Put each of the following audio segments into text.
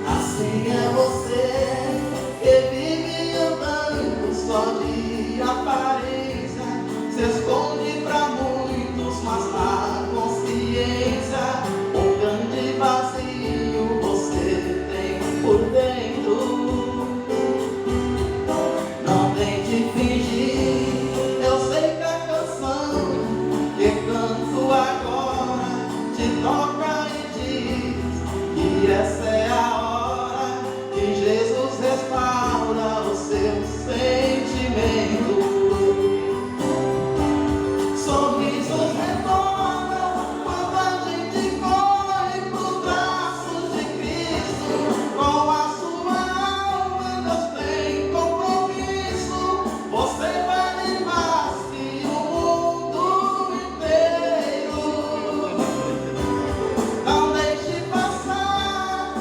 Assim é você que vive andando só de aparência, se esconde pra muitos, mas na consciência um grande vazio você tem por dentro. Não tente fingir, eu sei que a canção que canto agora te toca e diz que essa é a hora que Jesus restaura o seu sentimento. Sorrisos retornam quando a gente corre pros braços de Cristo. Com a sua alma Deus tem compromisso. Você vale mais que o mundo inteiro. Não deixe passar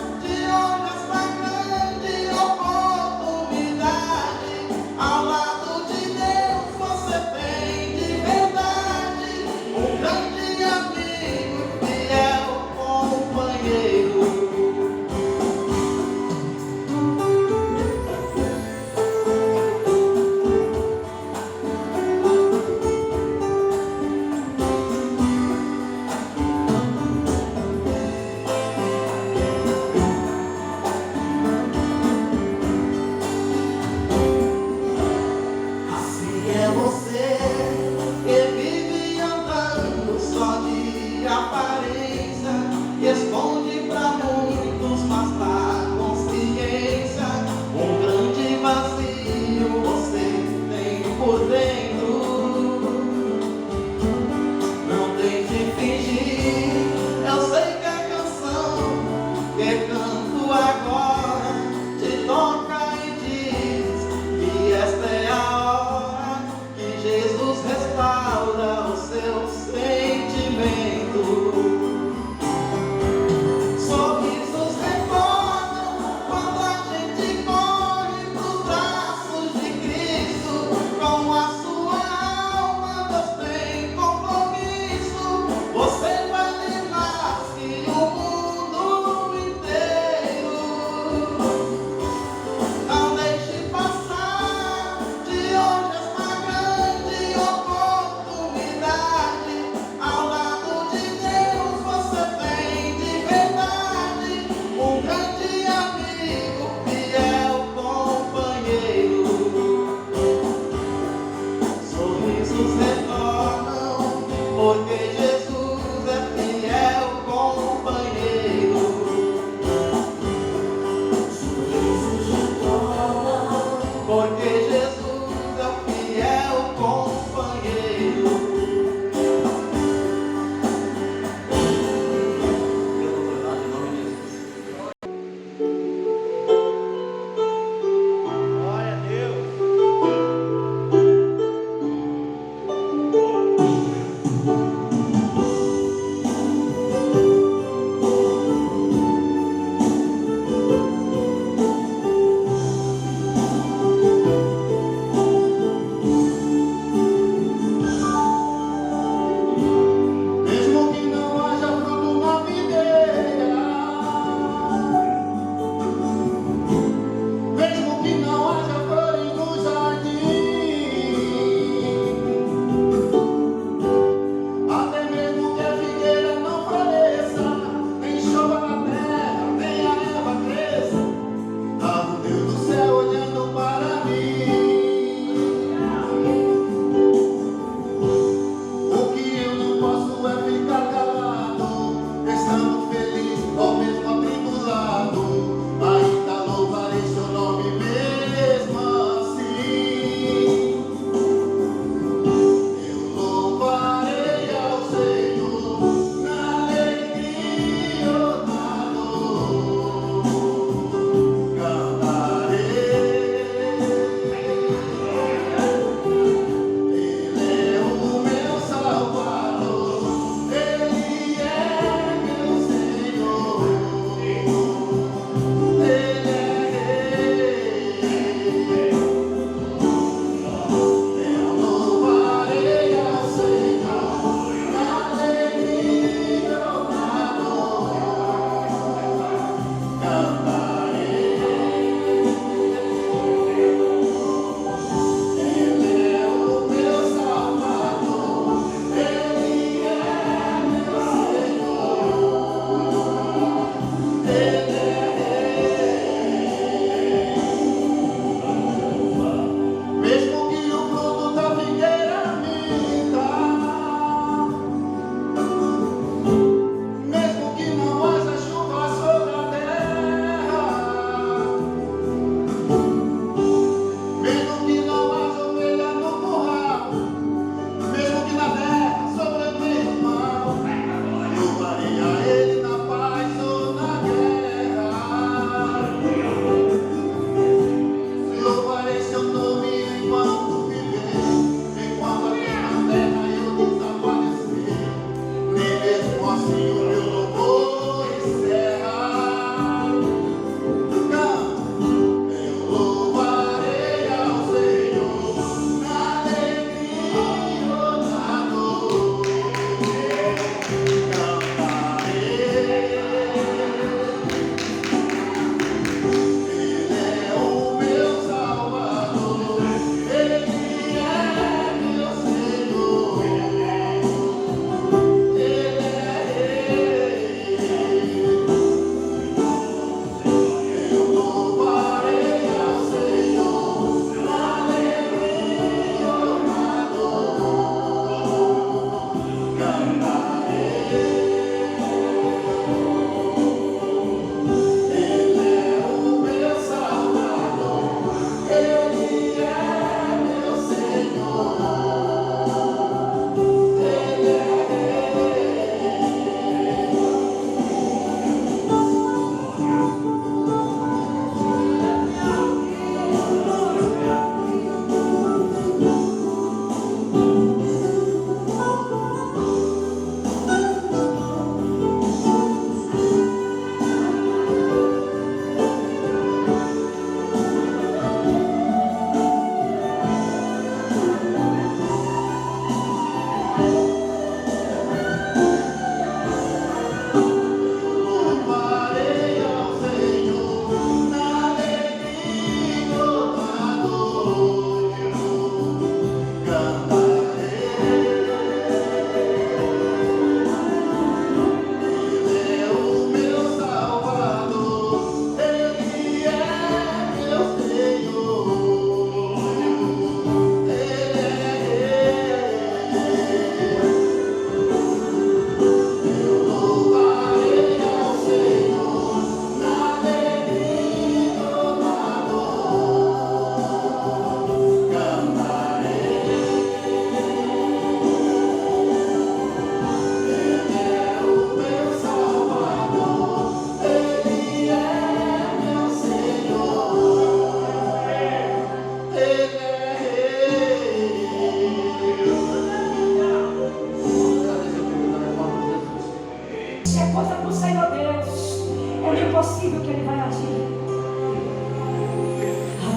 é coisa do Senhor Deus. É o impossível que Ele vai agir.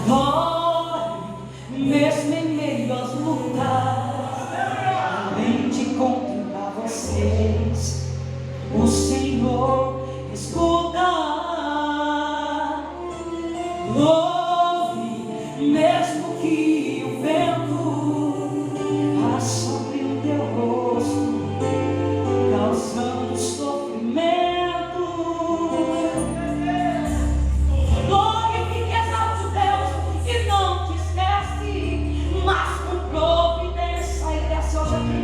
Adore, mesmo em meio às lutas, além de contemplar vocês, o Senhor escuta. Louve, mesmo que o vento assopre o teu rosto, causando sofrimento. Glorifique, exalte Deus e não te esquece, mas com providência Ele desce hoje aqui,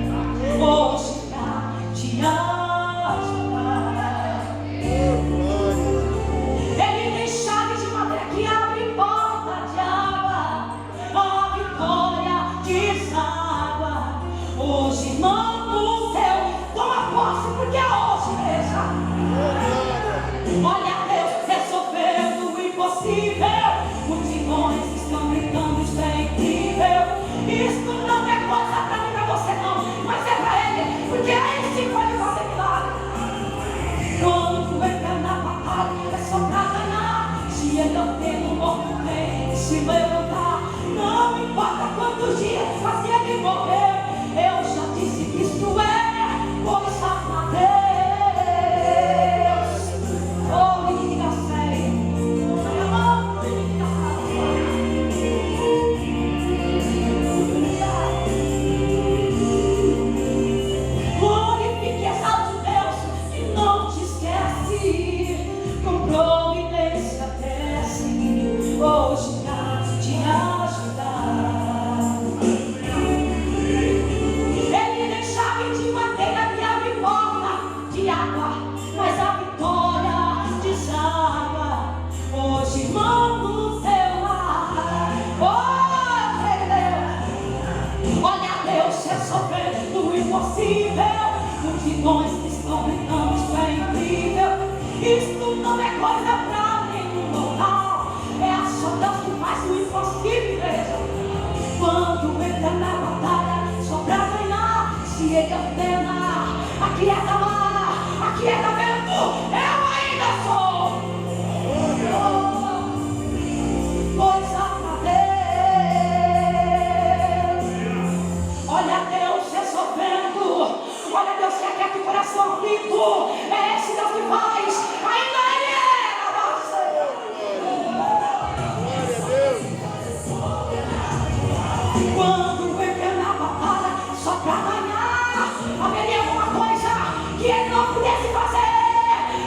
hoje pra te ajudar. Ele tem chave de madeira que abre porta de água, a vitória deságua. Hoje, irmão do céu, toma posse, porque é hoje mesmo. Olha Deus resolvendo o impossível. Multidões estão gritando, isso é incrível. Isto não é coisa pra mim, pra você não, mas é pra Ele, porque é Ele que pode fazer milagre. Quando entra na batalha, é só pra ganhar. Se Ele ordena, o morto tem que se levantar. Não importa quantos dias fazia Ele morrer, eu já disse que isto é coisa pra Deus. Oh, me diga sério. Meu amor, me diga sério. Glorifique, exalte Deus e não te esquece. Com providência desce hoje pra te ajudar. Ele tem chave de madeira que abre porta de água, mas a vitória deságua. Hoje, irmão do seu lar, oh Deus, olha Deus resolvendo o impossível. Multidões que estão gritando, isso é incrível. Isto não é coisa pra nenhum mortal, é só Deus que faz o impossível, igreja. Quando entra na batalha, só pra ganhar, se Ele ordena, aqui é da mar, aqui é da vento, eu ainda sou. Coisa pra Deus. Olha Deus resolvendo, olha Deus que aquieta o coração aflito. É esse Deus que faz, ainda Ele é a nossa. Quando entra na batalha, só pra ganhar, haveria alguma coisa que Ele não pudesse fazer,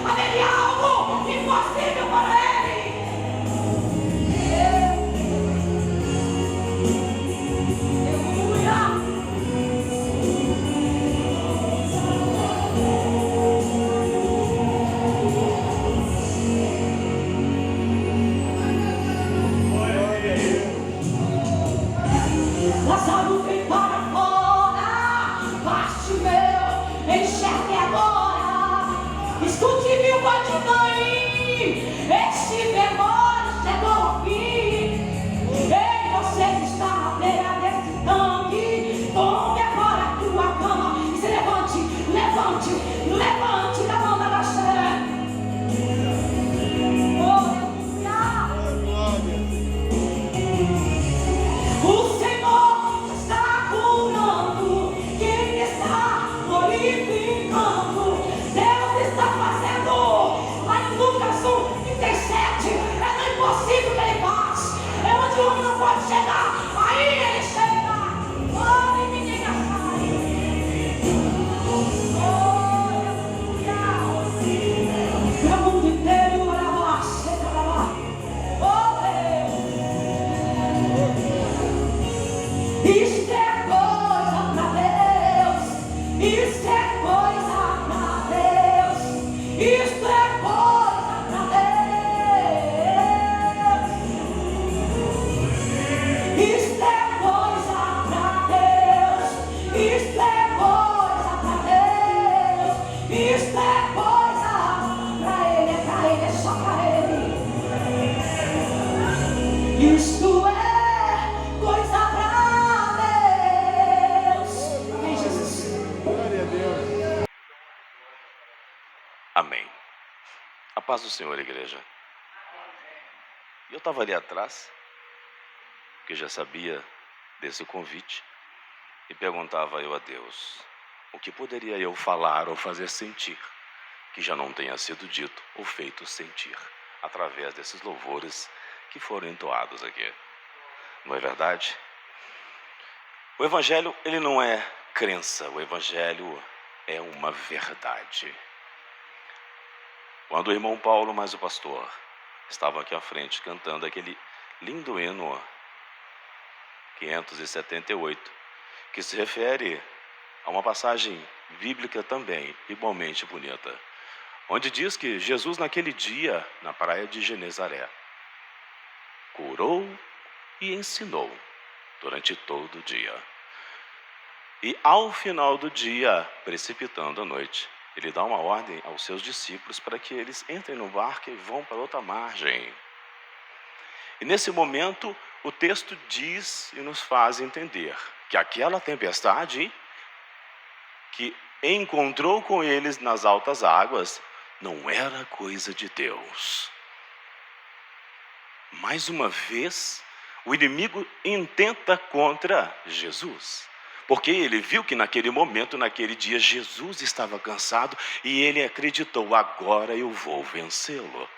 haveria algo impossível para Ele. Aleluia. Lázaro vem para fora, Bartimeu, enxergue agora. Escute, viúva de Naim, este demônio chegou ao fim. Ei, você que está na beira desse tanque, tome agora a tua cama e se levante, levante, levante da mão da fé. O Senhor está curando, quem está glorificando. Deus está fazendo. Lá em Lucas 1:37, é no impossível que Ele faz. É onde o homem não pode chegar, aí Ele chega. Oh, menina, sai. Para o mundo inteiro, olha lá, chega lá. Oh, Deus. Isto é coisa pra Deus. Isto é coisa pra Deus. Isto é coisa pra Deus. Isto é coisa pra Deus. Isto é coisa pra Deus. Isto é coisa pra Ele, é só pra Ele. Isto é coisa pra Deus. Amém, Jesus. Amém. A paz do Senhor, igreja. Eu estava ali atrás, porque já sabia desse convite, e perguntava eu a Deus, o que poderia eu falar ou fazer sentir, que já não tenha sido dito ou feito sentir, através desses louvores que foram entoados aqui. Não é verdade? O Evangelho, ele não é crença, o Evangelho é uma verdade. Quando o irmão Paulo, mais o pastor, estavam aqui à frente cantando aquele lindo hino 578, que se refere a uma passagem bíblica também, igualmente bonita, onde diz que Jesus naquele dia, na praia de Genezaré, curou e ensinou durante todo o dia. E ao final do dia, precipitando a noite, ele dá uma ordem aos seus discípulos para que eles entrem no barco e vão para outra margem. E nesse momento, o texto diz e nos faz entender que aquela tempestade que encontrou com eles nas altas águas não era coisa de Deus. Mais uma vez, o inimigo intenta contra Jesus, porque ele viu que naquele momento, naquele dia, Jesus estava cansado e ele acreditou, agora eu vou vencê-lo.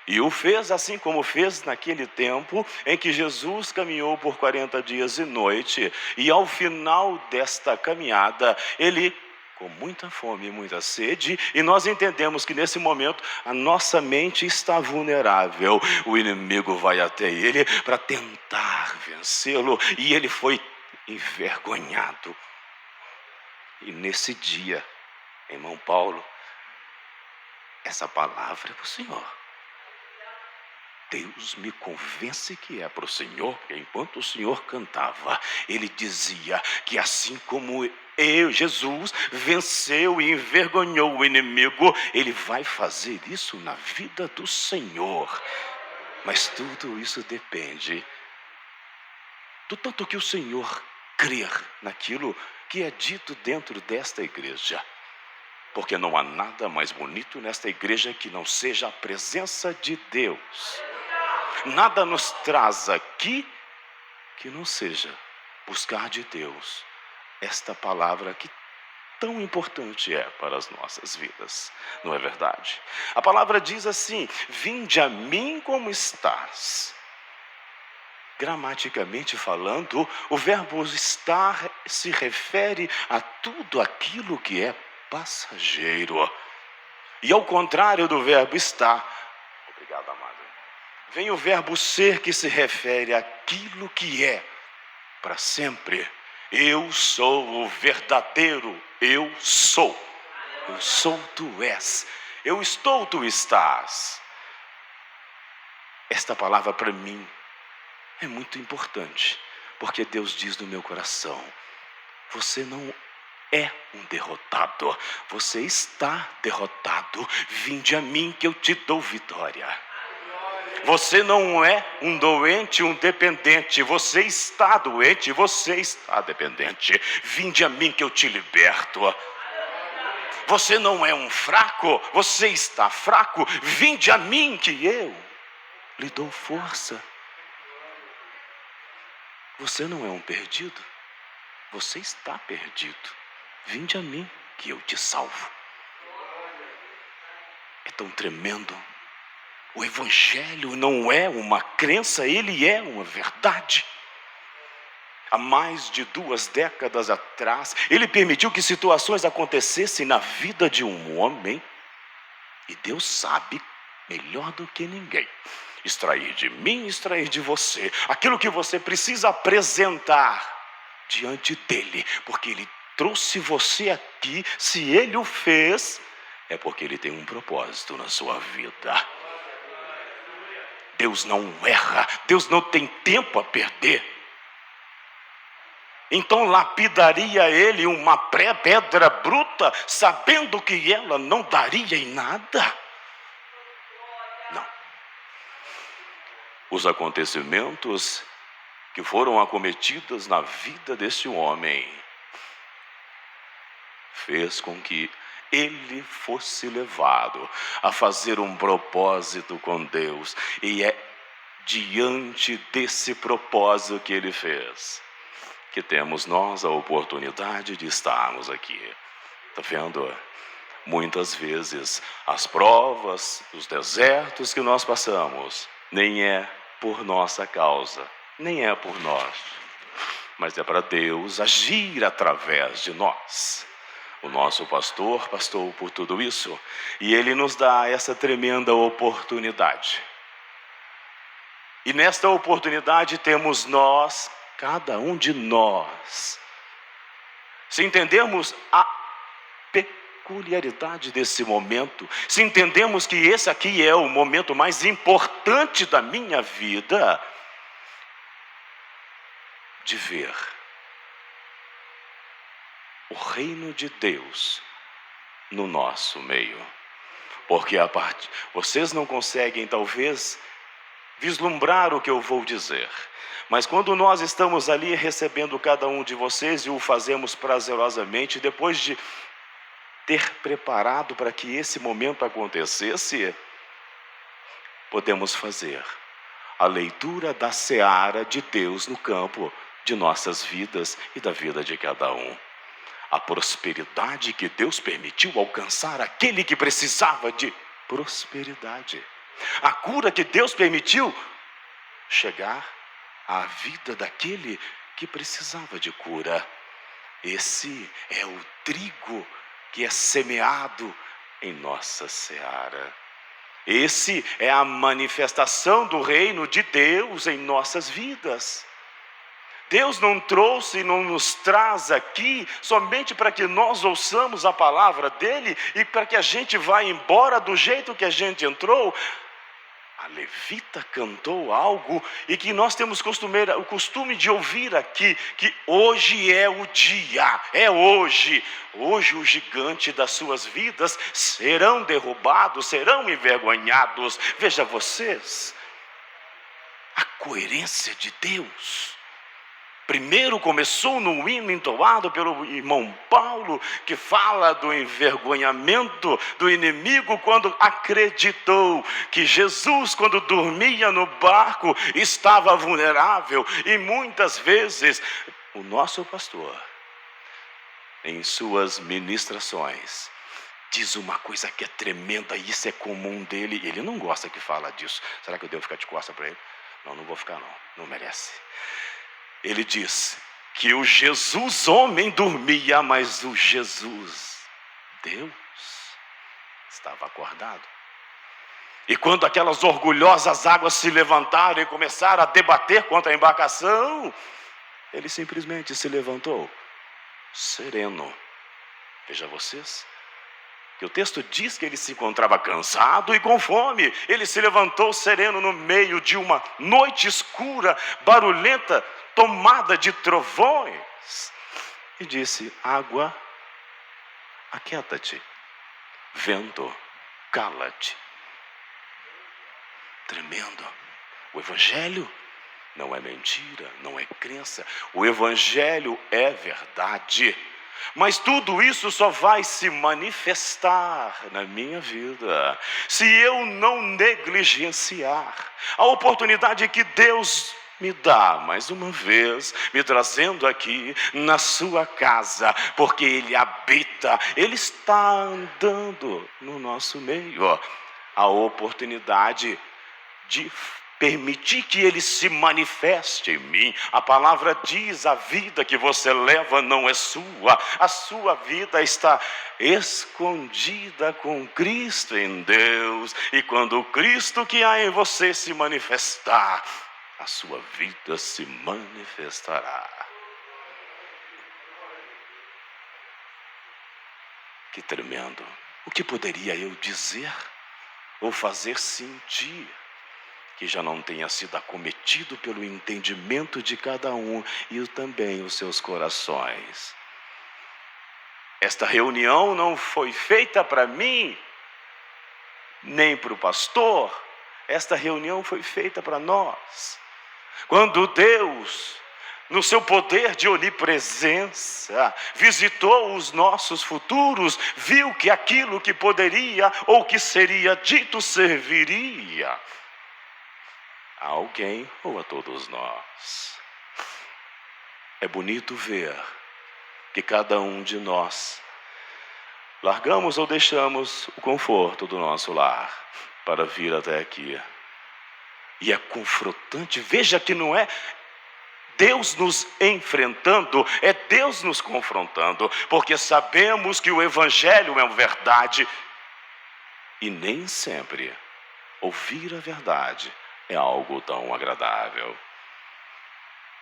E o fez assim como fez naquele tempo em que Jesus caminhou por 40 dias e noite. E ao final desta caminhada, ele com muita fome e muita sede, e nós entendemos que nesse momento a nossa mente está vulnerável. O inimigo vai até ele para tentar vencê-lo, e ele foi envergonhado. E nesse dia, irmão Paulo, essa palavra é para o Senhor. Deus me convence que é para o Senhor, porque enquanto o Senhor cantava, ele dizia que assim como Jesus venceu e envergonhou o inimigo, ele vai fazer isso na vida do Senhor. Mas tudo isso depende do tanto que o Senhor crer naquilo que é dito dentro desta igreja. Porque não há nada mais bonito nesta igreja que não seja a presença de Deus. Nada nos traz aqui que não seja buscar de Deus esta palavra que tão importante é para as nossas vidas, não é verdade? A palavra diz assim: vinde a mim como estás. Gramaticamente falando, o verbo estar se refere a tudo aquilo que é passageiro. E ao contrário do verbo estar, obrigado, amado, vem o verbo ser, que se refere àquilo que é para sempre. Eu sou o verdadeiro eu sou. Eu sou, tu és. Eu estou, tu estás. Esta palavra para mim é muito importante, porque Deus diz no meu coração: você não é um derrotado, você está derrotado. Vinde a mim que eu te dou vitória. Você não é um doente, um dependente. Você está doente, você está dependente. Vinde a mim que eu te liberto. Você não é um fraco, você está fraco. Vinde a mim que eu lhe dou força. Você não é um perdido, você está perdido. Vinde a mim que eu te salvo. É tão tremendo. O Evangelho não é uma crença, ele é uma verdade. Há mais de 2 décadas atrás, ele permitiu que situações acontecessem na vida de um homem, e Deus sabe melhor do que ninguém extrair de mim, extrair de você aquilo que você precisa apresentar diante dele, porque ele trouxe você aqui. Se ele o fez, é porque ele tem um propósito na sua vida. Deus não erra, Deus não tem tempo a perder. Então lapidaria ele uma pedra bruta, sabendo que ela não daria em nada? Não. Os acontecimentos que foram acometidos na vida desse homem fez com que ele fosse levado a fazer um propósito com Deus. E é diante desse propósito que ele fez que temos nós a oportunidade de estarmos aqui. Está vendo? Muitas vezes as provas, os desertos que nós passamos, nem é por nossa causa, nem é por nós, mas é para Deus agir através de nós. O nosso pastor passou por tudo isso e ele nos dá essa tremenda oportunidade. E nesta oportunidade temos nós, cada um de nós, se entendermos a peculiaridade desse momento, se entendemos que esse aqui é o momento mais importante da minha vida, de ver o reino de Deus no nosso meio. Porque vocês não conseguem talvez vislumbrar o que eu vou dizer, mas quando nós estamos ali recebendo cada um de vocês e o fazemos prazerosamente, depois de ter preparado para que esse momento acontecesse, podemos fazer a leitura da seara de Deus no campo de nossas vidas e da vida de cada um. A prosperidade que Deus permitiu alcançar aquele que precisava de prosperidade. A cura que Deus permitiu chegar à vida daquele que precisava de cura. Esse é o trigo que é semeado em nossa seara. Esse é a manifestação do reino de Deus em nossas vidas. Deus não trouxe e não nos traz aqui somente para que nós ouçamos a palavra dele e para que a gente vá embora do jeito que a gente entrou. A levita cantou algo e que nós temos o costume de ouvir aqui, que hoje é o dia, é hoje. Hoje o gigante das suas vidas serão derrubados, serão envergonhados. Veja vocês, a coerência de Deus. Primeiro começou no hino entoado pelo irmão Paulo, que fala do envergonhamento do inimigo quando acreditou que Jesus, quando dormia no barco, estava vulnerável. E muitas vezes o nosso pastor, em suas ministrações, diz uma coisa que é tremenda, e isso é comum dele. Ele não gosta que fala disso. Será que eu devo ficar de costas para ele? Não vou ficar não merece. Ele diz que o Jesus homem dormia, mas o Jesus Deus estava acordado. E quando aquelas orgulhosas águas se levantaram e começaram a debater contra a embarcação, ele simplesmente se levantou, sereno. Veja vocês, que o texto diz que ele se encontrava cansado e com fome. Ele se levantou sereno no meio de uma noite escura, barulhenta, tomada de trovões, e disse: água, aquieta-te, vento, cala-te. Tremendo. O evangelho não é mentira, não é crença. O evangelho é verdade. Mas tudo isso só vai se manifestar na minha vida se eu não negligenciar a oportunidade que Deus me dá, mais uma vez, me trazendo aqui na sua casa, porque Ele habita, Ele está andando no nosso meio. A oportunidade de permitir que Ele se manifeste em mim. A palavra diz: a vida que você leva não é sua, a sua vida está escondida com Cristo em Deus. E quando o Cristo que há em você se manifestar, a sua vida se manifestará. Que tremendo! O que poderia eu dizer ou fazer sentir que já não tenha sido acometido pelo entendimento de cada um e também os seus corações? Esta reunião não foi feita para mim, nem para o pastor. Esta reunião foi feita para nós. Quando Deus no seu poder de onipresença, visitou os nossos futuros, viu que aquilo que poderia ou que seria dito serviria a alguém ou a todos nós. É bonito ver que cada um de nós largamos ou deixamos o conforto do nosso lar para vir até aqui. E é confrontante, veja que não é Deus nos enfrentando, é Deus nos confrontando, porque sabemos que o Evangelho é uma verdade e nem sempre ouvir a verdade é algo tão agradável.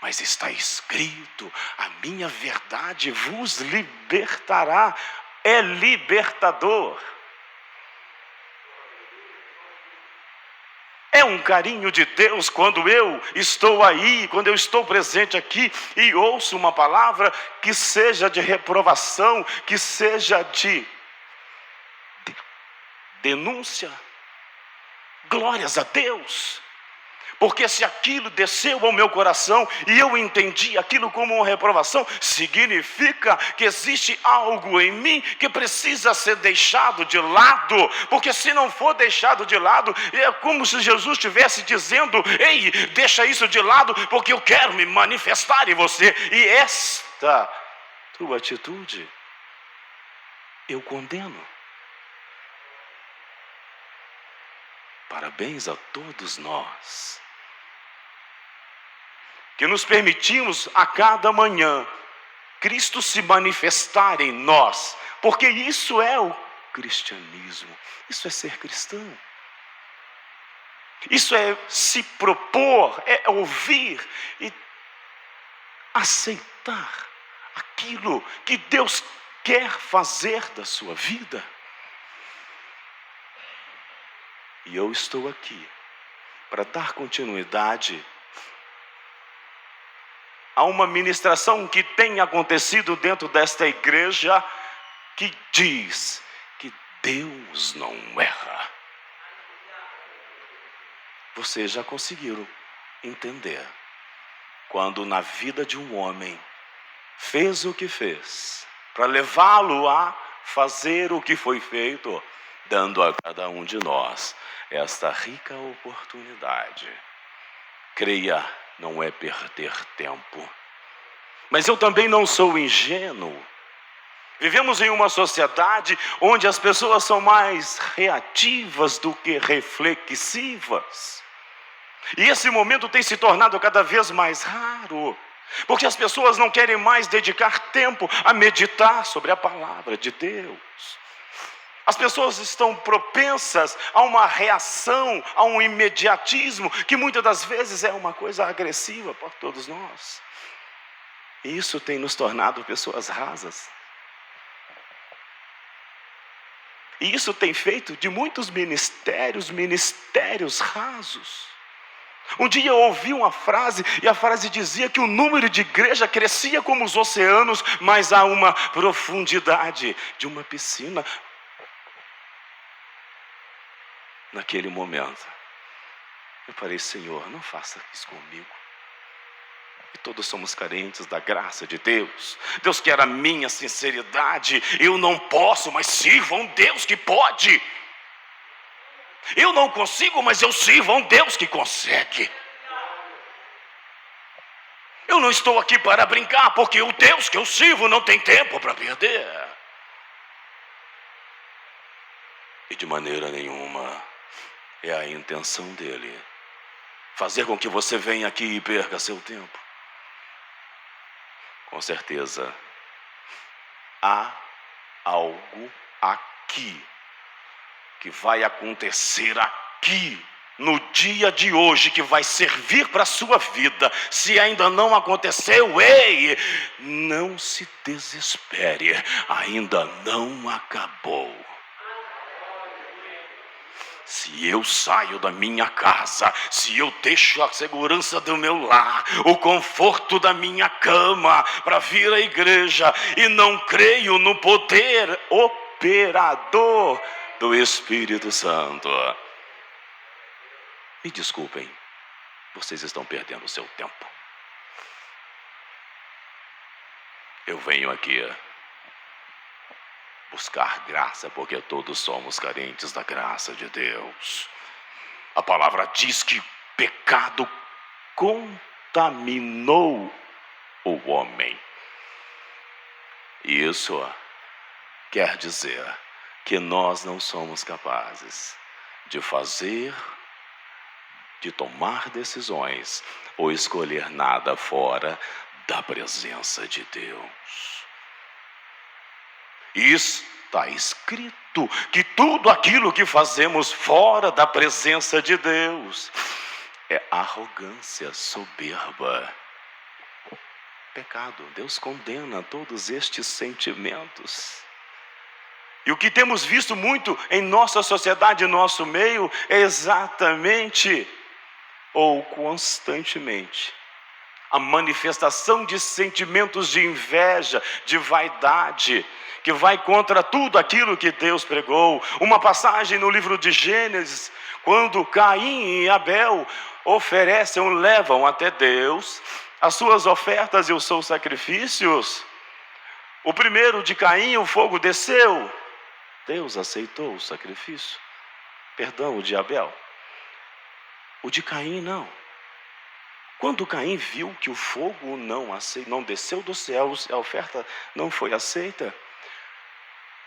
Mas está escrito: a minha verdade vos libertará. É libertador. É um carinho de Deus quando eu estou aí, quando eu estou presente aqui e ouço uma palavra que seja de reprovação, que seja de denúncia. Glórias a Deus. Porque se aquilo desceu ao meu coração e eu entendi aquilo como uma reprovação, significa que existe algo em mim que precisa ser deixado de lado. Porque se não for deixado de lado, é como se Jesus estivesse dizendo: ei, deixa isso de lado, porque eu quero me manifestar em você. E esta tua atitude eu condeno. Parabéns a todos nós que nos permitimos a cada manhã Cristo se manifestar em nós, porque isso é o cristianismo, isso é ser cristão, isso é se propor, é ouvir e aceitar aquilo que Deus quer fazer da sua vida. E eu estou aqui para dar continuidade a uma ministração que tem acontecido dentro desta igreja, que diz que Deus não erra. Vocês já conseguiram entender quando na vida de um homem fez o que fez para levá-lo a fazer o que foi feito, dando a cada um de nós esta rica oportunidade. Creia, não é perder tempo. Mas eu também não sou ingênuo. Vivemos em uma sociedade onde as pessoas são mais reativas do que reflexivas. E esse momento tem se tornado cada vez mais raro, porque as pessoas não querem mais dedicar tempo a meditar sobre a palavra de Deus. As pessoas estão propensas a uma reação, a um imediatismo, que muitas das vezes é uma coisa agressiva para todos nós. E isso tem nos tornado pessoas rasas. E isso tem feito de muitos ministérios rasos. Um dia eu ouvi uma frase, e a frase dizia que o número de igreja crescia como os oceanos, mas há uma profundidade de uma piscina. Naquele momento, eu falei: Senhor, não faça isso comigo. E todos somos carentes da graça de Deus. Deus quer a minha sinceridade. Eu não posso, mas sirvo a um Deus que pode. Eu não consigo, mas eu sirvo a um Deus que consegue. Eu não estou aqui para brincar, porque o Deus que eu sirvo não tem tempo para perder. E de maneira nenhuma é a intenção dele fazer com que você venha aqui e perca seu tempo. Com certeza, há algo aqui que vai acontecer aqui no dia de hoje que vai servir para a sua vida. Se ainda não aconteceu, ei, não se desespere, ainda não acabou. Se eu saio da minha casa, se eu deixo a segurança do meu lar, o conforto da minha cama para vir à igreja e não creio no poder operador do Espírito Santo, me desculpem, vocês estão perdendo o seu tempo. eu venho aqui buscar graça, porque todos somos carentes da graça de Deus. A palavra diz que pecado contaminou o homem. Isso quer dizer que nós não somos capazes de fazer, de tomar decisões ou escolher nada fora da presença de Deus. Está escrito que tudo aquilo que fazemos fora da presença de Deus é arrogância, soberba, pecado. Deus condena todos estes sentimentos. E o que temos visto muito em nossa sociedade, em nosso meio, é exatamente, ou constantemente, a manifestação de sentimentos de inveja, de vaidade, que vai contra tudo aquilo que Deus pregou. Uma passagem no livro de Gênesis, quando Caim e Abel levam até Deus as suas ofertas e os seus sacrifícios. O primeiro de Caim, o fogo desceu. Deus aceitou o sacrifício. Perdão, o de Abel. O de Caim não. Quando Caim viu que o fogo não desceu dos céus, a oferta não foi aceita,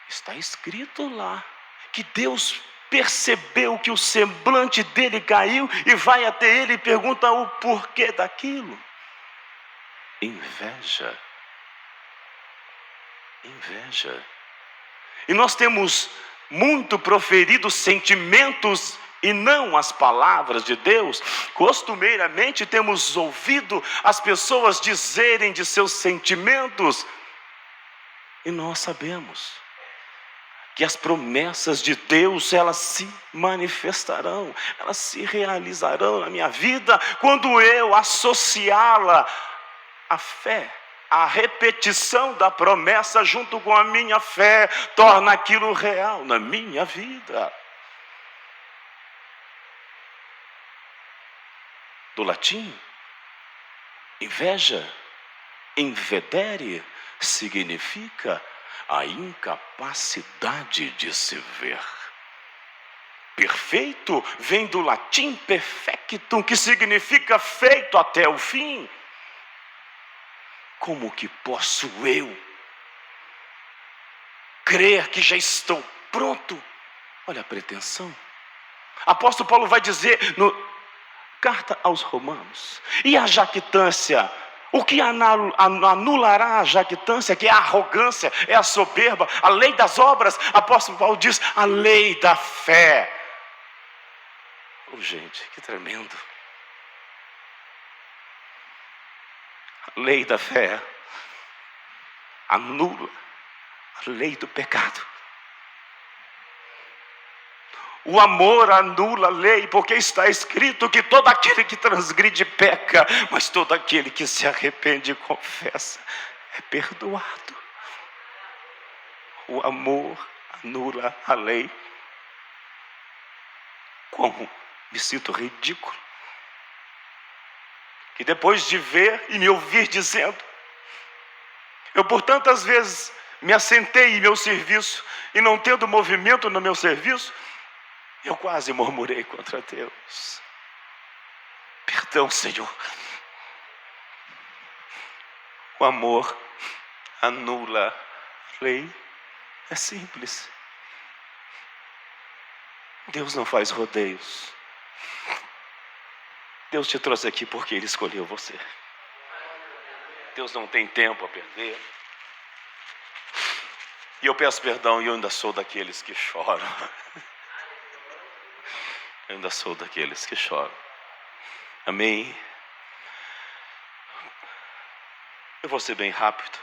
está escrito lá que Deus percebeu que o semblante dele caiu e vai até ele e pergunta o porquê daquilo. Inveja. Inveja. E nós temos muito proferido sentimentos e não as palavras de Deus. Costumeiramente temos ouvido as pessoas dizerem de seus sentimentos. E nós sabemos que as promessas de Deus, elas se manifestarão, elas se realizarão na minha vida, quando eu associá-la à fé. A repetição da promessa junto com a minha fé torna aquilo real na minha vida. Do latim, inveja, invedere, significa a incapacidade de se ver. Perfeito vem do latim perfectum, que significa feito até o fim. Como que posso eu crer que já estou pronto? Olha a pretensão. Apóstolo Paulo vai dizer no carta aos Romanos: e a jactância? O que anulará a jactância, que é a arrogância, é a soberba, a lei das obras? Apóstolo Paulo diz: a lei da fé. Oh, gente, que tremendo. A lei da fé anula a lei do pecado. O amor anula a lei, porque está escrito que todo aquele que transgride peca, mas todo aquele que se arrepende e confessa é perdoado. O amor anula a lei. Como me sinto ridículo, que depois de ver e me ouvir dizendo, eu por tantas vezes me assentei em meu serviço e não tendo movimento no meu serviço, eu quase murmurei contra Deus. Perdão, Senhor. O amor anula a lei. É simples. Deus não faz rodeios. Deus te trouxe aqui porque Ele escolheu você. Deus não tem tempo a perder. E eu peço perdão, e eu ainda sou daqueles que choram. Eu ainda sou daqueles que choram. Amém? Eu vou ser bem rápido,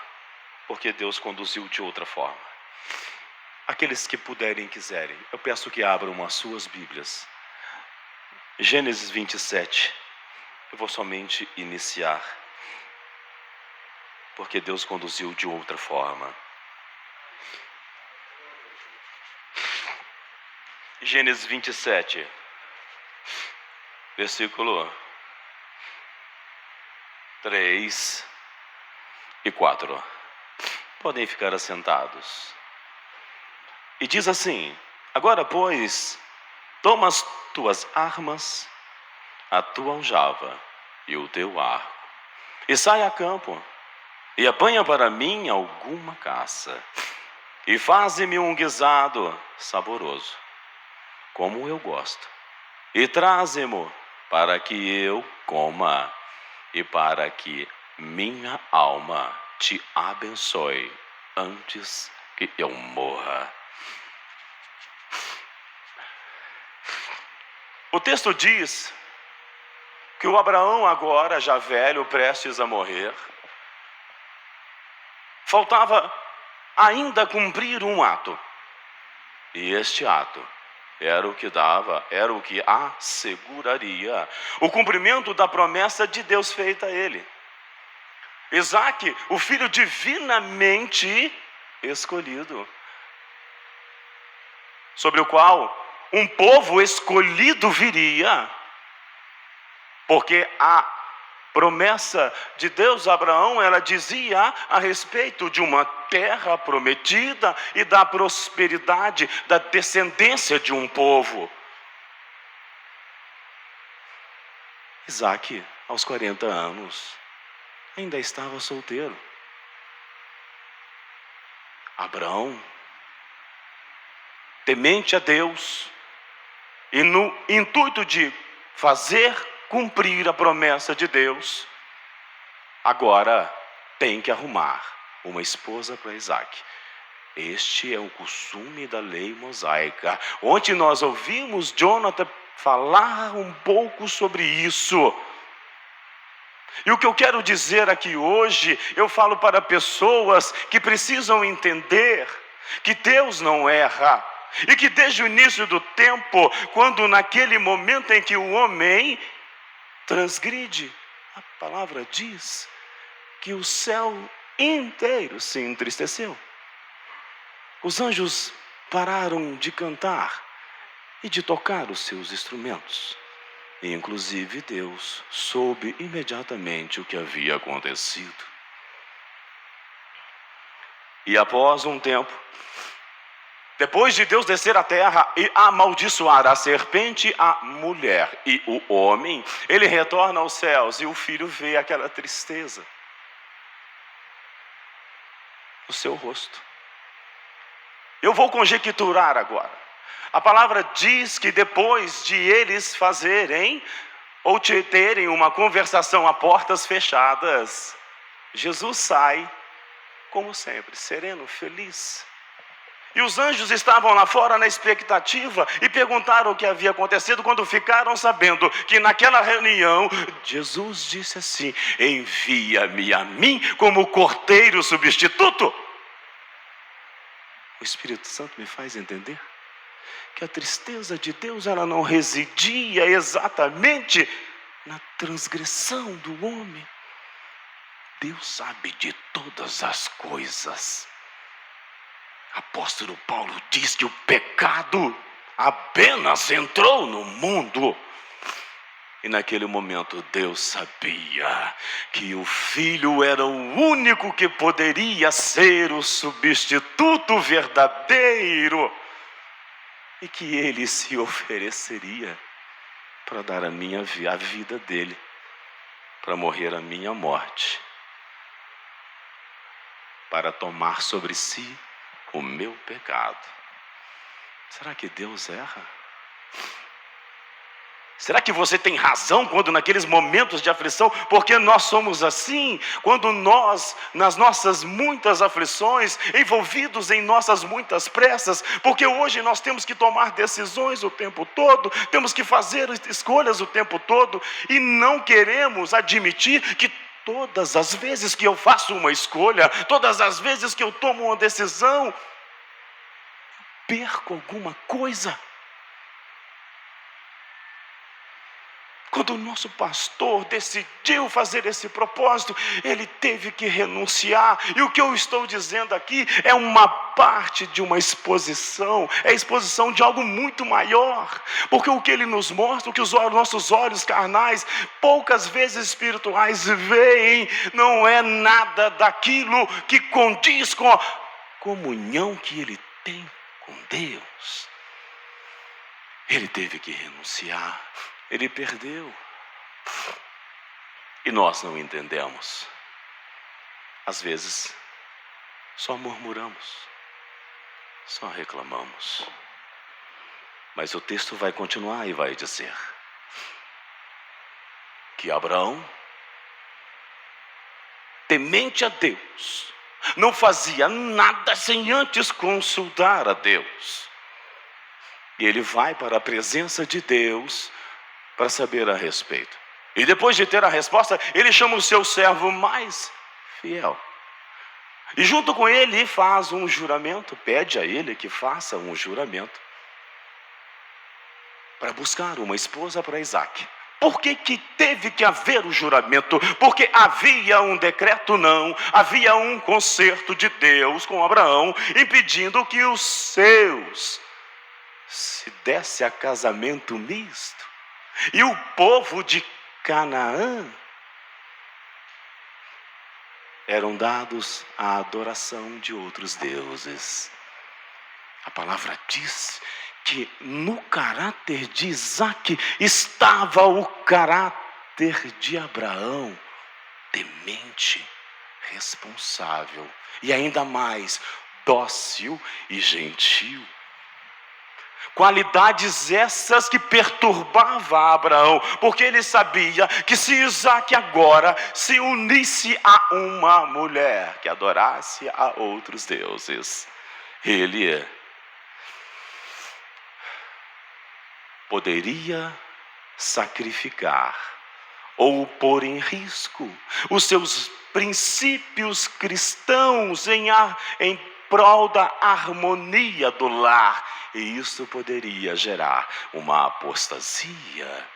porque Deus conduziu de outra forma. Aqueles que puderem e quiserem, eu peço que abram as suas Bíblias. Gênesis 27. Eu vou somente iniciar, porque Deus conduziu de outra forma. Gênesis 27, versículo 3 e 4. Podem ficar assentados. E diz assim: agora, pois, toma as tuas armas, a tua aljava e o teu arco, e sai a campo, e apanha para mim alguma caça, e faze-me um guisado saboroso, como eu gosto, e traze-mo para que eu coma, e para que minha alma te abençoe antes que eu morra. O texto diz que o Abraão, agora já velho, prestes a morrer, faltava ainda cumprir um ato. E este ato era o que asseguraria o cumprimento da promessa de Deus feita a ele. Isaque, o filho divinamente escolhido, sobre o qual um povo escolhido viria, porque a promessa de Deus a Abraão, ela dizia a respeito de uma terra prometida e da prosperidade, da descendência de um povo. Isaque, aos 40 anos, ainda estava solteiro. Abraão, temente a Deus, e no intuito de fazer cumprir a promessa de Deus, agora tem que arrumar uma esposa para Isaque. Este é o costume da lei mosaica. Ontem nós ouvimos Jonathan falar um pouco sobre isso. E o que eu quero dizer aqui hoje, eu falo para pessoas que precisam entender que Deus não erra. E que desde o início do tempo, quando naquele momento em que o homem transgride, a palavra diz que o céu inteiro se entristeceu. Os anjos pararam de cantar e de tocar os seus instrumentos. E inclusive Deus soube imediatamente o que havia acontecido. E após um tempo, depois de Deus descer à terra e amaldiçoar a serpente, a mulher e o homem, ele retorna aos céus e o filho vê aquela tristeza no seu rosto. Eu vou conjecturar agora. A palavra diz que depois de eles fazerem ou terem uma conversação a portas fechadas, Jesus sai, como sempre, sereno, feliz. E os anjos estavam lá fora na expectativa e perguntaram o que havia acontecido quando ficaram sabendo que naquela reunião Jesus disse assim: envia-me a mim como cordeiro substituto. O Espírito Santo me faz entender que a tristeza de Deus, ela não residia exatamente na transgressão do homem. Deus sabe de todas as coisas. Apóstolo Paulo diz que o pecado apenas entrou no mundo. E naquele momento Deus sabia que o Filho era o único que poderia ser o substituto verdadeiro. E que ele se ofereceria para dar a vida dele, para morrer a minha morte, para tomar sobre si o meu pecado. Será que Deus erra? Será que você tem razão quando naqueles momentos de aflição, porque nós somos assim, quando nós, nas nossas muitas aflições, envolvidos em nossas muitas pressas, porque hoje nós temos que tomar decisões o tempo todo, temos que fazer escolhas o tempo todo, e não queremos admitir que todas as vezes que eu faço uma escolha, todas as vezes que eu tomo uma decisão, perco alguma coisa. Quando o nosso pastor decidiu fazer esse propósito, ele teve que renunciar. E o que eu estou dizendo aqui é uma parte de uma exposição, é a exposição de algo muito maior. Porque o que ele nos mostra, o que os nossos olhos carnais, poucas vezes espirituais, veem, não é nada daquilo que condiz com a comunhão que ele tem com Deus. Ele teve que renunciar. Ele perdeu. E nós não entendemos. Às vezes, só murmuramos, só reclamamos. Mas o texto vai continuar e vai dizer que Abraão, temente a Deus, não fazia nada sem antes consultar a Deus. E ele vai para a presença de Deus para saber a respeito. E depois de ter a resposta, ele chama o seu servo mais fiel. E junto com ele faz um juramento, pede a ele que faça um juramento para buscar uma esposa para Isaque. Por que teve que haver o juramento? Porque havia um decreto? Não. Havia um concerto de Deus com Abraão, impedindo que os seus se desse a casamento misto. E o povo de Canaã eram dados à adoração de outros deuses. A palavra diz que no caráter de Isaque estava o caráter de Abraão, temente, responsável e ainda mais dócil e gentil. Qualidades essas que perturbavam Abraão, porque ele sabia que se Isaque agora se unisse a uma mulher que adorasse a outros deuses, ele poderia sacrificar ou pôr em risco os seus princípios cristãos em prol da harmonia do lar, e isso poderia gerar uma apostasia.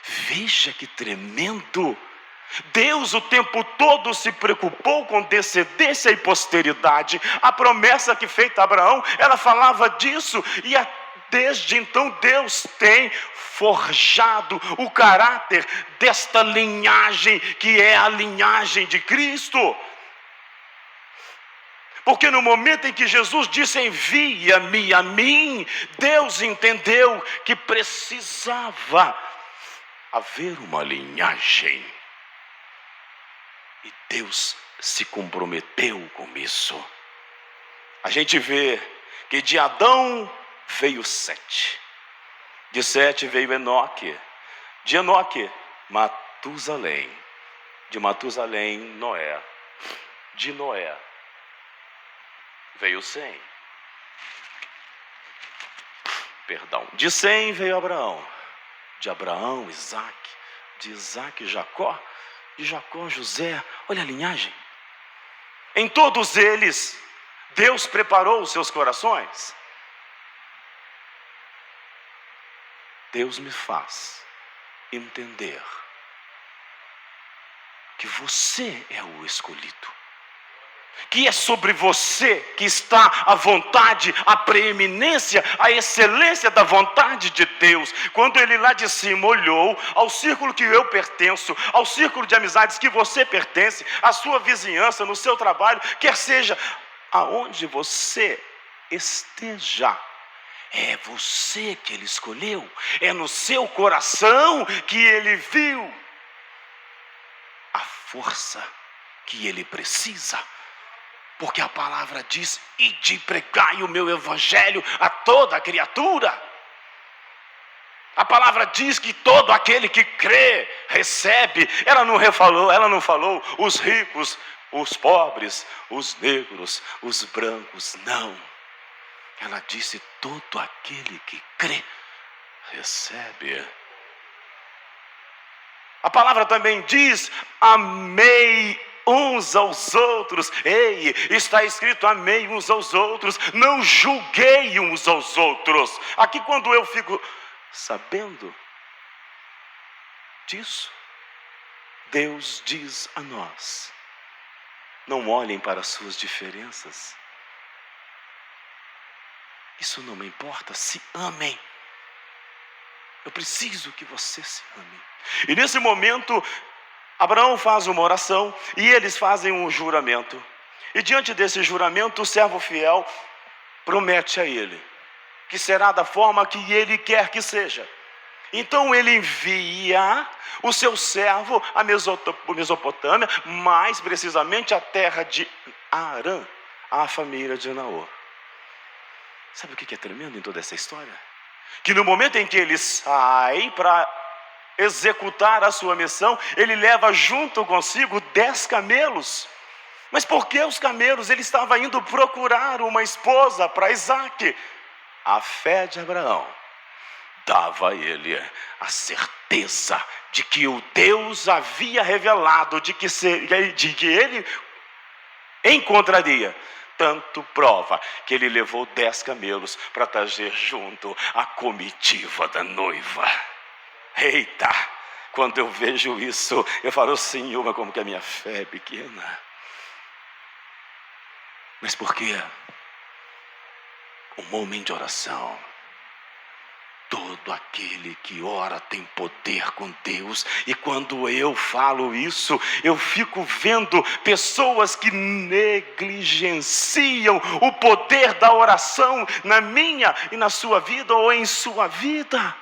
Veja que tremendo! Deus o tempo todo se preocupou com descendência e posteridade. A promessa que feita a Abraão, ela falava disso, e desde então Deus tem forjado o caráter desta linhagem, que é a linhagem de Cristo. Porque no momento em que Jesus disse envia-me a mim, Deus entendeu que precisava haver uma linhagem. E Deus se comprometeu com isso. A gente vê que de Adão veio Sete. De Sete veio Enoque. De Enoque, Matusalém. De Matusalém, Noé. De Noé veio Sem. De Sem veio Abraão. De Abraão, Isaque. De Isaque, Jacó. De Jacó, José. Olha a linhagem. Em todos eles, Deus preparou os seus corações. Deus me faz entender que você é o escolhido. Que é sobre você que está a vontade, a preeminência, a excelência da vontade de Deus. Quando Ele lá de cima olhou ao círculo que eu pertenço, ao círculo de amizades que você pertence, à sua vizinhança, no seu trabalho, quer seja aonde você esteja, é você que Ele escolheu, é no seu coração que Ele viu a força que Ele precisa. Porque a palavra diz, ide pregai o meu evangelho a toda a criatura. A palavra diz que todo aquele que crê, recebe. Ela não falou os ricos, os pobres, os negros, os brancos, não. Ela disse, todo aquele que crê, recebe. A palavra também diz, amei uns aos outros. Ei, está escrito, amei uns aos outros, não julguei uns aos outros. Aqui quando eu fico sabendo disso, Deus diz a nós: não olhem para as suas diferenças. Isso não me importa, se amem. Eu preciso que você se ame. E nesse momento, Abraão faz uma oração e eles fazem um juramento. E diante desse juramento, o servo fiel promete a ele que será da forma que ele quer que seja. Então ele envia o seu servo à Mesopotâmia, mais precisamente à terra de Arã, à família de Naor. Sabe o que é tremendo em toda essa história? Que no momento em que ele sai para executar a sua missão, ele leva junto consigo 10 camelos. Mas por que os camelos? Ele estava indo procurar uma esposa para Isaque. A fé de Abraão dava a ele a certeza de que o Deus havia revelado de que ele encontraria. Tanto prova que ele levou 10 camelos para trazer junto a comitiva da noiva. Eita, quando eu vejo isso, eu falo: Senhor, mas como que a minha fé é pequena. Mas por quê? Um homem de oração. Todo aquele que ora tem poder com Deus. E quando eu falo isso, eu fico vendo pessoas que negligenciam o poder da oração na minha e na sua vida ou em sua vida.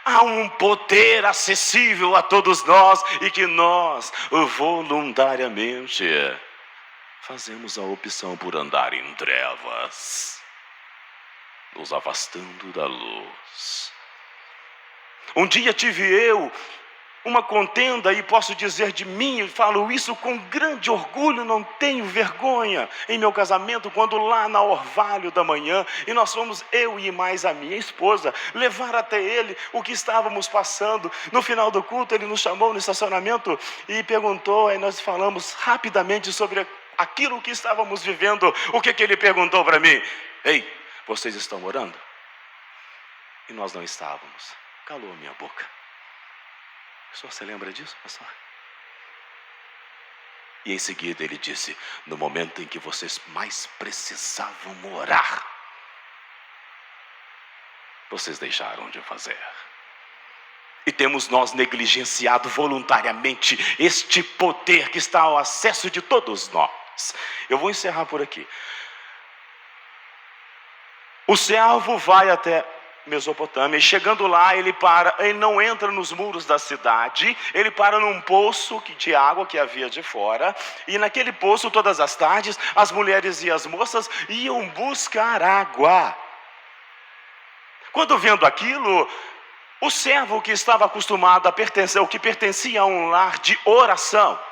Há um poder acessível a todos nós e que nós voluntariamente fazemos a opção por andar em trevas, nos afastando da luz. Um dia tive eu uma contenda, e posso dizer de mim, e falo isso com grande orgulho, não tenho vergonha, em meu casamento, quando lá na Orvalho da manhã, e nós fomos, eu e mais a minha esposa, levar até ele o que estávamos passando. No final do culto, ele nos chamou no estacionamento e perguntou, e nós falamos rapidamente sobre aquilo que estávamos vivendo. O que ele perguntou para mim? Ei, vocês estão orando? E nós não estávamos. Calou a minha boca. O senhor se lembra disso, pastor? E em seguida ele disse: no momento em que vocês mais precisavam orar, vocês deixaram de fazer. E temos nós negligenciado voluntariamente este poder que está ao acesso de todos nós. Eu vou encerrar por aqui. O servo vai até Mesopotâmia, e chegando lá, ele não entra nos muros da cidade, ele para num poço de água que havia de fora, e naquele poço, todas as tardes, as mulheres e as moças iam buscar água. Quando vendo aquilo, o servo que estava acostumado a pertencer, o que pertencia a um lar de oração,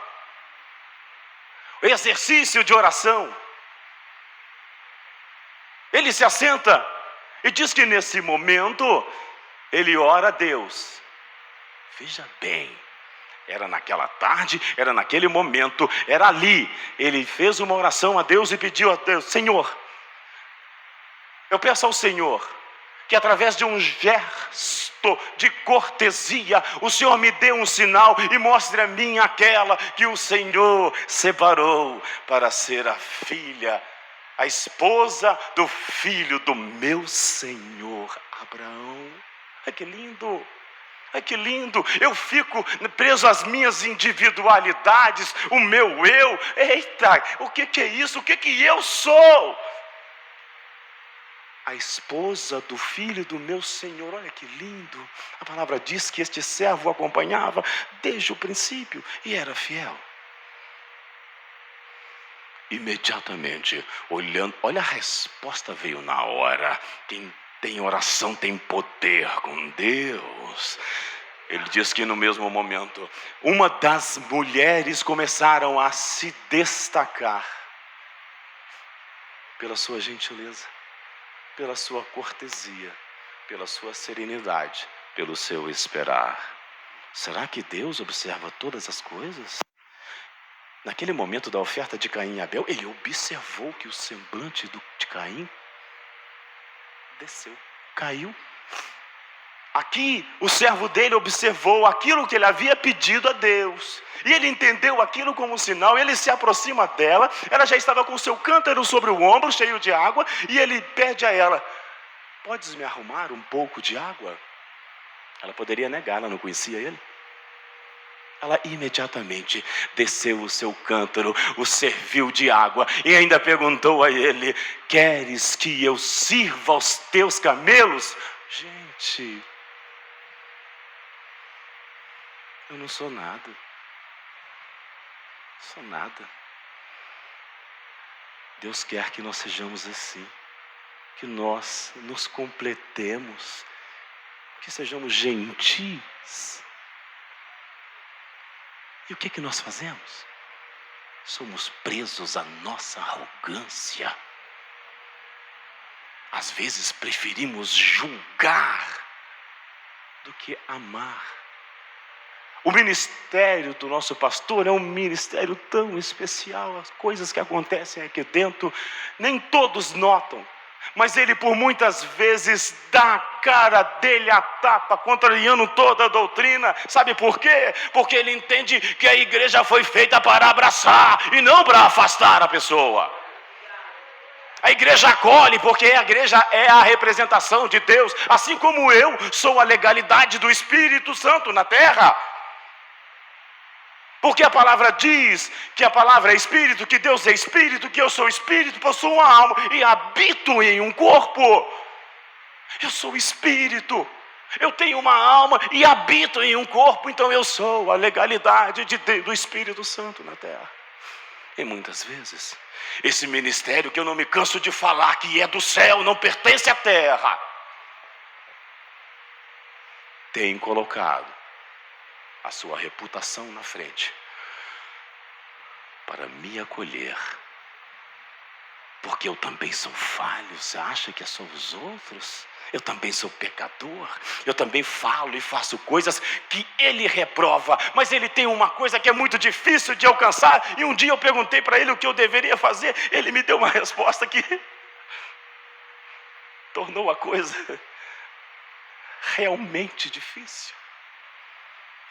exercício de oração, ele se assenta e diz que nesse momento ele ora a Deus. Veja bem, era naquela tarde, era naquele momento, era ali. Ele fez uma oração a Deus e pediu a Deus: Senhor, eu peço ao Senhor que através de um gesto de cortesia, o Senhor me dê um sinal e mostre a mim aquela que o Senhor separou para ser a filha, a esposa do filho do meu Senhor Abraão. Ai, que lindo! Ai, que lindo! Eu fico preso às minhas individualidades, o meu eu. Eita, o que é isso? O que eu sou? A esposa do filho do meu Senhor. Olha que lindo! A palavra diz que este servo o acompanhava desde o princípio e era fiel. Imediatamente, olhando, olha, a resposta veio na hora. Quem tem oração tem poder com Deus. Ele diz que no mesmo momento, uma das mulheres começaram a se destacar pela sua gentileza, pela sua cortesia, pela sua serenidade, pelo seu esperar. Será que Deus observa todas as coisas? Naquele momento da oferta de Caim e Abel, ele observou que o semblante de Caim desceu, caiu. Aqui o servo dele observou aquilo que ele havia pedido a Deus, e ele entendeu aquilo como um sinal. Ele se aproxima dela, ela já estava com o seu cântaro sobre o ombro, cheio de água, e ele pede a ela: podes me arrumar um pouco de água? Ela poderia negar, ela não conhecia ele. Ela imediatamente desceu o seu cântaro, o serviu de água e ainda perguntou a ele: queres que eu sirva aos teus camelos? Gente, eu não sou nada. Sou nada. Deus quer que nós sejamos assim, que nós nos completemos, que sejamos gentis. E o que nós fazemos? Somos presos à nossa arrogância. Às vezes preferimos julgar do que amar. O ministério do nosso pastor é um ministério tão especial. As coisas que acontecem aqui dentro, nem todos notam. Mas ele por muitas vezes dá a cara dele a tapa, contrariando toda a doutrina. Sabe por quê? Porque ele entende que a igreja foi feita para abraçar e não para afastar a pessoa. A igreja acolhe porque a igreja é a representação de Deus, assim como eu sou a legalidade do Espírito Santo na terra. Porque a palavra diz que a palavra é Espírito, que Deus é Espírito, que eu sou Espírito, possuo uma alma e habito em um corpo. Eu sou Espírito, eu tenho uma alma e habito em um corpo, então eu sou a legalidade do Espírito Santo na terra. E muitas vezes, esse ministério que eu não me canso de falar, que é do céu, não pertence à terra, tem colocado a sua reputação na frente para me acolher, porque eu também sou falho. Você acha que é só os outros? Eu também sou pecador, eu também falo e faço coisas que ele reprova, mas ele tem uma coisa que é muito difícil de alcançar. E um dia eu perguntei para ele o que eu deveria fazer, ele me deu uma resposta que tornou a coisa realmente difícil.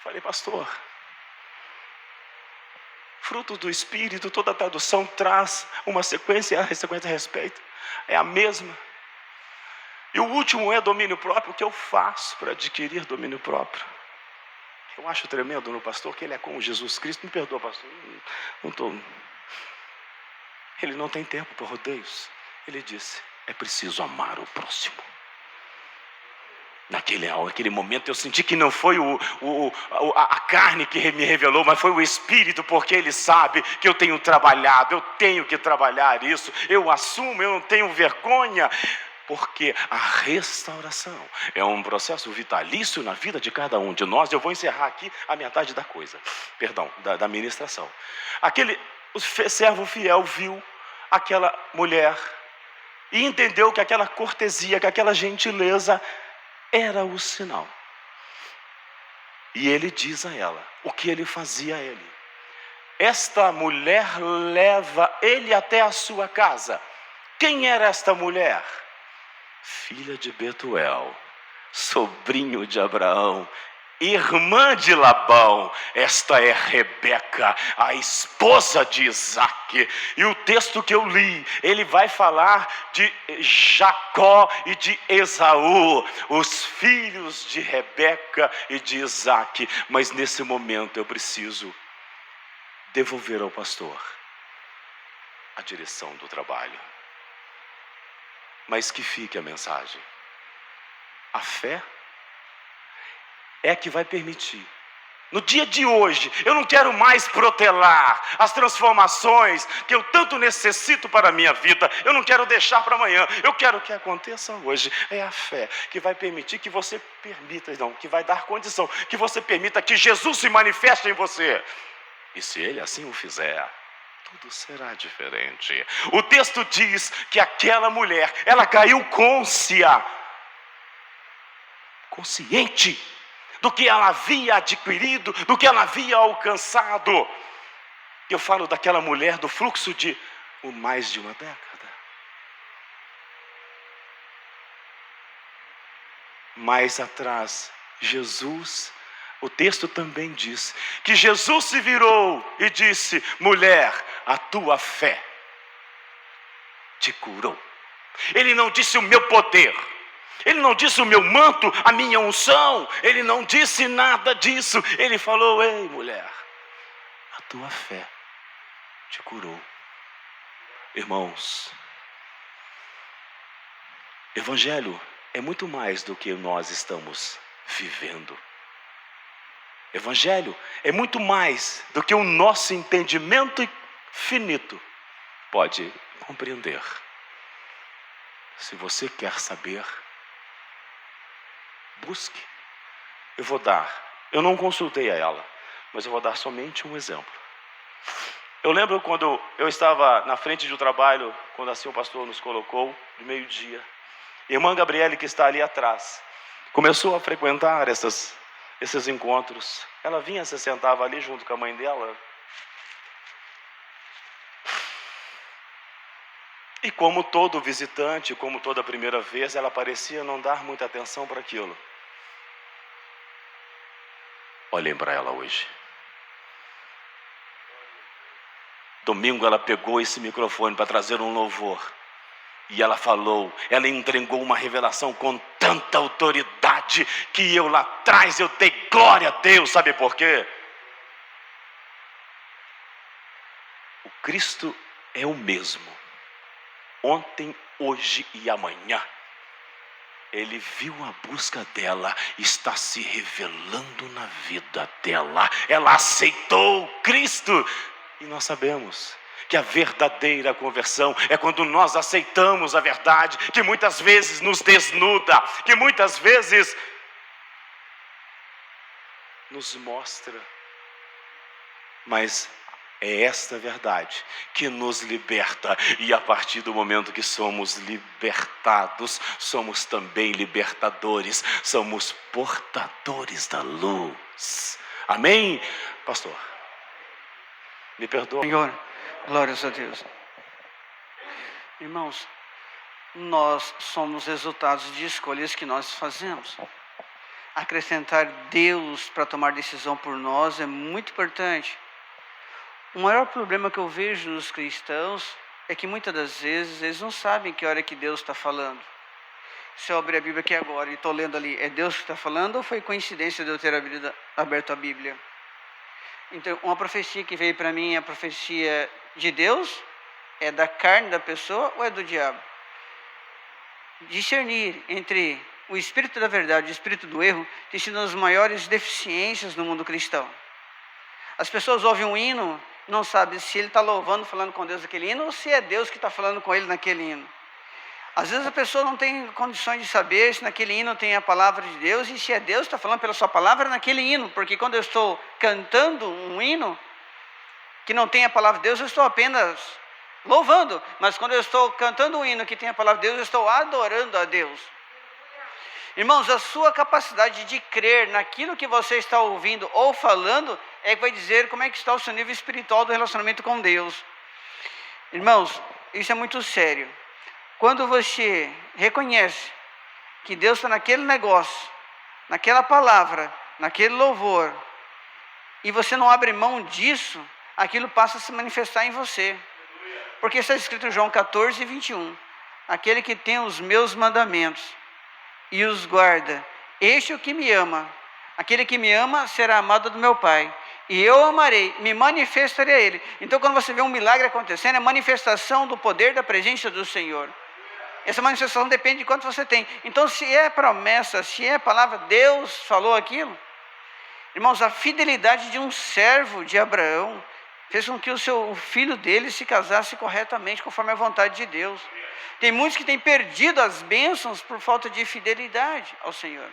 Falei: pastor, fruto do Espírito, toda tradução traz uma sequência, a sequência a respeito é a mesma. E o último é domínio próprio. O que eu faço para adquirir domínio próprio? Eu acho tremendo no pastor que ele é como Jesus Cristo. Me perdoa, pastor, ele não tem tempo para rodeios. Ele disse: é preciso amar o próximo. Naquele momento eu senti que não foi a carne que me revelou, mas foi o Espírito, porque Ele sabe que eu tenho trabalhado, eu tenho que trabalhar isso, eu assumo, eu não tenho vergonha, porque a restauração é um processo vitalício na vida de cada um de nós. Eu vou encerrar aqui a metade da coisa, da ministração. O servo fiel viu aquela mulher e entendeu que aquela cortesia, que aquela gentileza era o sinal. E ele diz a ela o que ele fazia a ele: esta mulher leva ele até a sua casa. Quem era esta mulher? Filha de Betuel, sobrinho de Abraão, irmã de Labão. Esta é Rebeca, a esposa de Isaque. E o texto que eu li, ele vai falar de Jacó e de Esaú, os filhos de Rebeca e de Isaque. Mas nesse momento eu preciso devolver ao pastor a direção do trabalho. Mas que fique a mensagem: a fé é que vai permitir. No dia de hoje, eu não quero mais protelar as transformações que eu tanto necessito para a minha vida. Eu não quero deixar para amanhã. Eu quero que aconteça hoje. É a fé que vai permitir que você permita, que vai dar condição, que você permita que Jesus se manifeste em você. E se Ele assim o fizer, tudo será diferente. O texto diz que aquela mulher, ela caiu consciente do que ela havia adquirido, do que ela havia alcançado. Eu falo daquela mulher do fluxo de mais de uma década. Mais atrás, o texto também diz que Jesus se virou e disse: mulher, a tua fé te curou. Ele não disse o meu poder, ele não disse o meu manto, a minha unção, ele não disse nada disso. Ele falou: ei, mulher, a tua fé te curou. Irmãos, Evangelho é muito mais do que nós estamos vivendo. Evangelho é muito mais do que o nosso entendimento finito pode compreender. Se você quer saber, busque. Eu não consultei a ela, mas eu vou dar somente um exemplo. Eu lembro quando eu estava na frente do trabalho, quando assim o pastor nos colocou, de meio-dia. Irmã Gabriele, que está ali atrás, começou a frequentar esses encontros. Ela vinha, se sentava ali junto com a mãe dela. E como todo visitante, como toda primeira vez, ela parecia não dar muita atenção para aquilo. Olhem para ela hoje. Domingo ela pegou esse microfone para trazer um louvor. E ela falou, ela entregou uma revelação com tanta autoridade que eu lá atrás eu dei glória a Deus. Sabe por quê? O Cristo é o mesmo. Ontem, hoje e amanhã. Ele viu a busca dela, está se revelando na vida dela. Ela aceitou Cristo. E nós sabemos que a verdadeira conversão é quando nós aceitamos a verdade, que muitas vezes nos desnuda, que muitas vezes nos mostra. Mas é esta verdade que nos liberta, e a partir do momento que somos libertados, somos também libertadores, somos portadores da luz. Amém? Pastor, me perdoa. Senhor, glórias a Deus. Irmãos, nós somos resultados de escolhas que nós fazemos. Acrescentar Deus para tomar decisão por nós é muito importante. O maior problema que eu vejo nos cristãos é que muitas das vezes eles não sabem que hora que Deus está falando. Se eu abrir a Bíblia aqui agora e estou lendo ali, é Deus que está falando ou foi coincidência de eu ter aberto a Bíblia? Então, uma profecia que veio para mim é a profecia de Deus? É da carne da pessoa ou é do diabo? Discernir entre o espírito da verdade e o espírito do erro tem sido uma das maiores deficiências no mundo cristão. As pessoas ouvem um hino, não sabem se ele está louvando, falando com Deus naquele hino, ou se é Deus que está falando com ele naquele hino. Às vezes a pessoa não tem condições de saber se naquele hino tem a palavra de Deus e se é Deus que está falando pela sua palavra naquele hino. Porque quando eu estou cantando um hino que não tem a palavra de Deus, eu estou apenas louvando. Mas quando eu estou cantando um hino que tem a palavra de Deus, eu estou adorando a Deus. Irmãos, a sua capacidade de crer naquilo que você está ouvindo ou falando é que vai dizer como é que está o seu nível espiritual do relacionamento com Deus. Irmãos, isso é muito sério. Quando você reconhece que Deus está naquele negócio, naquela palavra, naquele louvor, e você não abre mão disso, aquilo passa a se manifestar em você. Porque está escrito em João 14, 21. Aquele que tem os meus mandamentos e os guarda, este é o que me ama. Aquele que me ama será amado do meu Pai. E eu amarei, me manifestarei a Ele. Então quando você vê um milagre acontecendo, é manifestação do poder da presença do Senhor. Essa manifestação depende de quanto você tem. Então se é promessa, se é palavra, Deus falou aquilo. Irmãos, a fidelidade de um servo de Abraão fez com que o filho dele se casasse corretamente, conforme a vontade de Deus. Tem muitos que têm perdido as bênçãos por falta de fidelidade ao Senhor.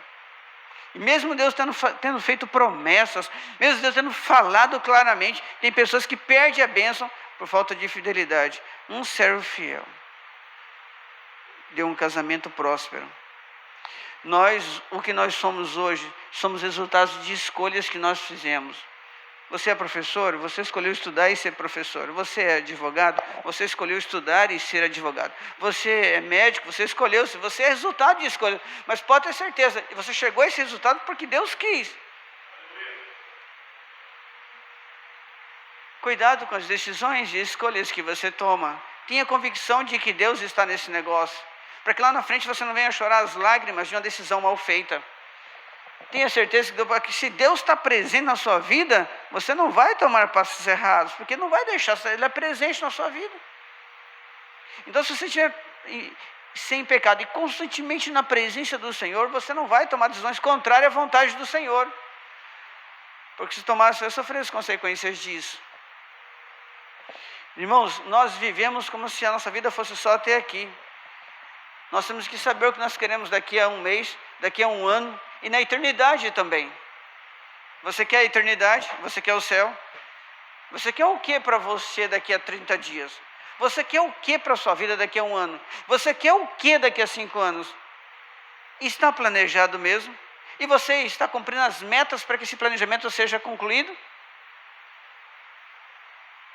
E mesmo Deus tendo feito promessas, mesmo Deus tendo falado claramente, tem pessoas que perdem a bênção por falta de fidelidade. Um servo fiel deu um casamento próspero. O que nós somos hoje, somos resultados de escolhas que nós fizemos. Você é professor, você escolheu estudar e ser professor. Você é advogado, você escolheu estudar e ser advogado. Você é médico, você escolheu, você é resultado de escolha. Mas pode ter certeza, você chegou a esse resultado porque Deus quis. Cuidado com as decisões e escolhas que você toma. Tenha convicção de que Deus está nesse negócio, para que lá na frente você não venha chorar as lágrimas de uma decisão mal feita. Tenha certeza que se Deus está presente na sua vida, você não vai tomar passos errados, porque não vai deixar, Ele é presente na sua vida. Então, se você estiver sem pecado e constantemente na presença do Senhor, você não vai tomar decisões contrárias à vontade do Senhor, porque se tomar, você vai sofrer as consequências disso. Irmãos, nós vivemos como se a nossa vida fosse só até aqui. Nós temos que saber o que nós queremos daqui a um mês, daqui a um ano e na eternidade também. Você quer a eternidade? Você quer o céu? Você quer o que para você daqui a 30 dias? Você quer o que para a sua vida daqui a um ano? Você quer o que daqui a 5 anos? Está planejado mesmo? E você está cumprindo as metas para que esse planejamento seja concluído?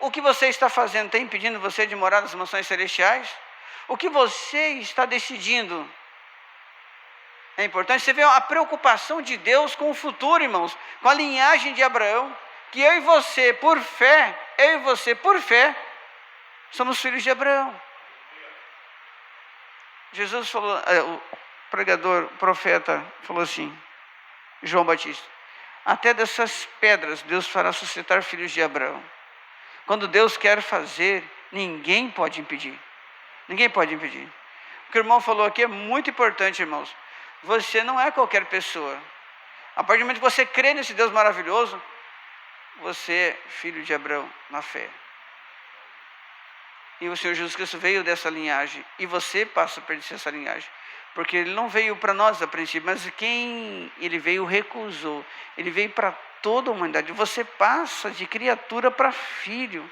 O que você está fazendo está impedindo você de morar nas mansões celestiais? O que você está decidindo é importante. Você vê a preocupação de Deus com o futuro, irmãos, com a linhagem de Abraão, que eu e você, por fé, somos filhos de Abraão. Jesus falou, o pregador, o profeta, falou assim, João Batista, até dessas pedras Deus fará suscitar filhos de Abraão. Quando Deus quer fazer, ninguém pode impedir. Ninguém pode impedir. O que o irmão falou aqui é muito importante, irmãos. Você não é qualquer pessoa. A partir do momento que você crê nesse Deus maravilhoso, você é filho de Abraão na fé. E o Senhor Jesus Cristo veio dessa linhagem. E você passa a pertencer a essa linhagem. Porque Ele não veio para nós a princípio, mas quem Ele veio recusou. Ele veio para toda a humanidade. Você passa de criatura para filho.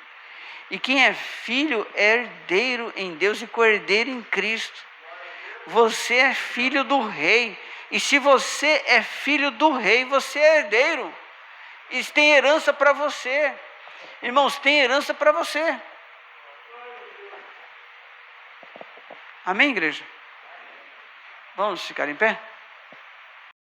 E quem é filho é herdeiro em Deus e co-herdeiro em Cristo. Você é filho do rei. E se você é filho do rei, você é herdeiro. E tem herança para você. Irmãos, tem herança para você. Amém, igreja? Vamos ficar em pé?